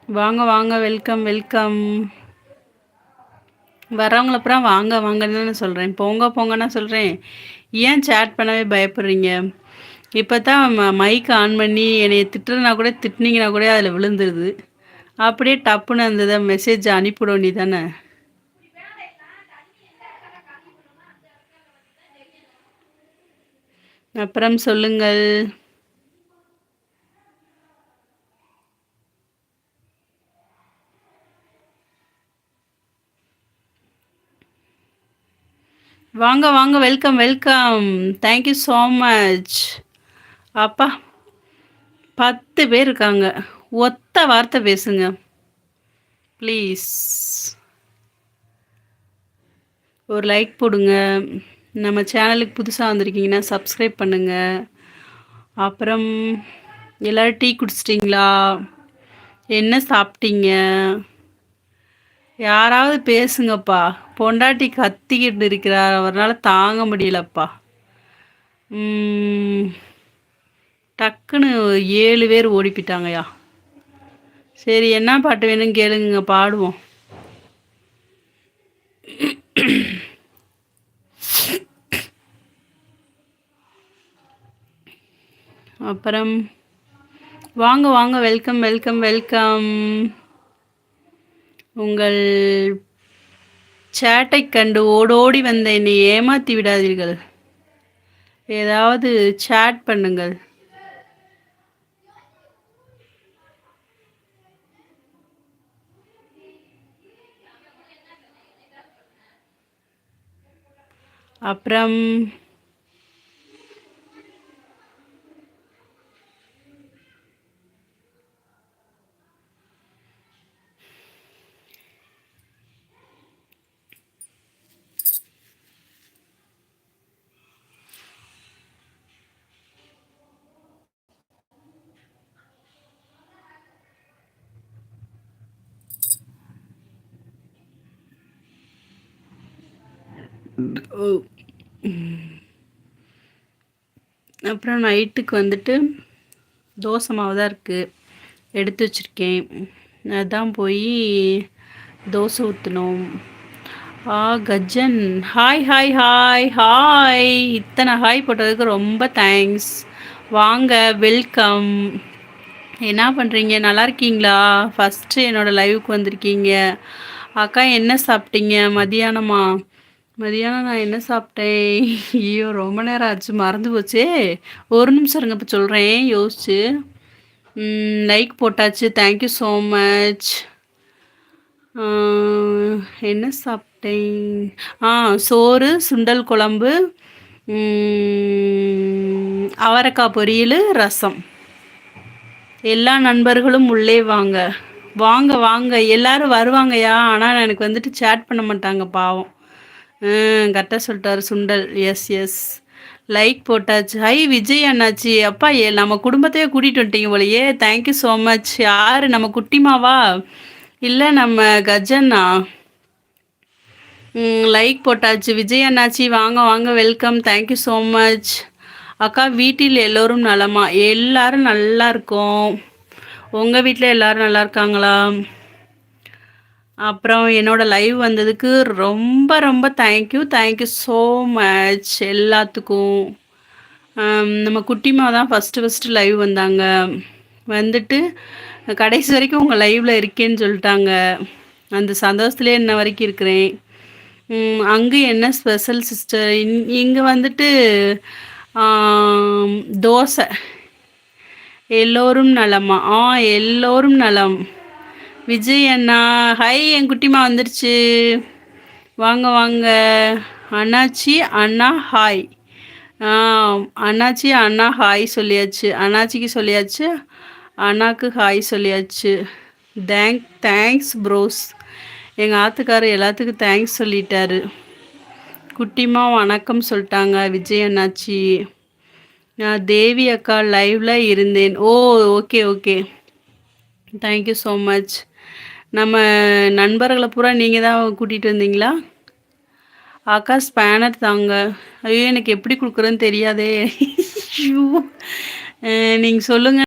வாங்க வாங்க, welcome welcome. வரவங்கள அப்புறம் வாங்க வாங்கன்னு தானே சொல்கிறேன், போங்க போங்கன்னா சொல்கிறேன். ஏன் சேட் பண்ணவே பயப்படுறீங்க? இப்போ தான் மைக் ஆன் பண்ணி என்னைய திட்டுறனா கூட திட்டினீங்கன்னா கூட அதில் விழுந்துருது. அப்படியே டப்புன்னு அந்த மெசேஜ் அனுப்பிவிட வேண்டியது தானே. அப்புறம் சொல்லுங்கள். வாங்க வாங்க, welcome welcome. Thank you so much. அப்பா 10 பேர் இருக்காங்க. ஒத்த வார்த்தை பேசுங்க ப்ளீஸ். ஒரு லைக் போடுங்க. நம்ம சேனலுக்கு புதுசாக வந்திருக்கீங்கன்னா சப்ஸ்கிரைப் பண்ணுங்கள். அப்புறம் எல்லோரும் டீ குடிச்சிட்டிங்களா? என்ன சாப்பிட்டீங்க? யாராவது பேசுங்கப்பா. பொண்டாட்டி கத்திக்கிட்டு இருக்கிறார், அவரால் தாங்க முடியலப்பா. டக்குன்னு 7 பேர் ஓடிப்பிட்டாங்கய்யா. சரி, என்ன பாட்டு வேணும்னு கேளுங்க, பாடுவோம். அப்புறம் வாங்க வாங்க, வெல்கம் வெல்கம் வெல்கம். உங்கள் சேட்டை கண்டு ஓடோடி வந்த என்னை ஏமாற்றி விடாதீர்கள். ஏதாவது சேட் பண்ணுங்கள். அப்புறம் அப்புறம் நைட்டுக்கு வந்துட்டு தோசை மாவு தான் இருக்குது, எடுத்து வச்சுருக்கேன். அதான் போய் தோசை ஊற்றணும். Gajan, hi hi hi hi. இத்தனை ஹாய் போட்டதுக்கு ரொம்ப தேங்க்ஸ். வாங்க, வெல்கம். என்ன பண்ணுறீங்க? நல்லா இருக்கீங்களா? ஃபஸ்ட்டு என்னோடய லைவுக்கு வந்திருக்கீங்க. அக்கா என்ன சாப்பிட்டீங்க மதியானமா? மதியானம் நான் என்ன சாப்பிட்டேன்? ஐயோ, ரொம்ப நேரம் ஆச்சு, மறந்து போச்சே. ஒரு நிமிஷம் இருங்க, இப்போ சொல்கிறேன் யோசிச்சு. லைக் போட்டாச்சு, தேங்க்யூ ஸோ மச். என்ன சாப்பிட்டேன்? சோறு, சுண்டல் குழம்பு, அவரைக்காய் பொரியல், ரசம். எல்லா நண்பர்களும் உள்ளே வாங்க வாங்க வாங்க, எல்லாரும் வருவாங்கய்யா. ஆனால் எனக்கு வந்துட்டு சேட் பண்ண மாட்டாங்க பாவம். கரெக்டாக சொல்லிட்டாரு, சுண்டல். எஸ் எஸ், லைக் போட்டாச்சு. ஹை விஜய் அண்ணாச்சி, அப்பா நம்ம குடும்பத்தையே கூட்டிகிட்டு வந்துட்டீங்க போலையே. Thank you so much. யார், நம்ம குட்டிமாவா இல்லை நம்ம கஜன்னா? லைக் போட்டாச்சு. விஜய் அண்ணாச்சி வாங்க வாங்க, வெல்கம், தேங்க்யூ ஸோ மச். அக்கா வீட்டில் எல்லோரும் நலமா? எல்லாரும் நல்லா இருக்கோம். உங்கள் வீட்டில் எல்லோரும் நல்லா இருக்காங்களா? அப்புறம் என்னோடய லைவ் வந்ததுக்கு ரொம்ப ரொம்ப தேங்க்யூ ஸோ மச் எல்லாத்துக்கும். நம்ம குட்டிமா தான் ஃபஸ்ட்டு லைவ் வந்தாங்க. வந்துட்டு கடைசி வரைக்கும் உங்கள் லைவில் இருக்கேன்னு சொல்லிட்டாங்க. அந்த சந்தோஷத்துலேயே இன்ன வரைக்கும் இருக்கிறேன். அங்கே என்ன ஸ்பெஷல் சிஸ்டர்? இங்கே வந்துட்டு தோசை. எல்லோரும் நலமா? எல்லோரும் நலம். விஜய் அண்ணா ஹை, என் குட்டிமா வந்துருச்சு. வாங்க வாங்க. அண்ணாச்சி அண்ணா ஹாய். அண்ணாச்சி அண்ணா ஹாய் சொல்லியாச்சு. அண்ணாச்சிக்கு சொல்லியாச்சு, அண்ணாக்கு ஹாய் சொல்லியாச்சு. Thanks bros. எங்கள் ஆத்துக்காரர் எல்லாத்துக்கும் தேங்க்ஸ் சொல்லிட்டாரு. குட்டிமா வணக்கம் சொல்லிட்டாங்க விஜய் அண்ணாச்சி. நான் தேவி அக்கா லைவில் இருந்தேன். Okay okay, thank you so much. நம்ம நண்பர்களை பூரா நீங்கள் தான் கூட்டிகிட்டு வந்தீங்களா? அக்கா ஸ்பேனர் தாங்க. ஐயோ, எனக்கு எப்படி கொடுக்குறேன்னு தெரியாதே. நீங்கள் சொல்லுங்கள்.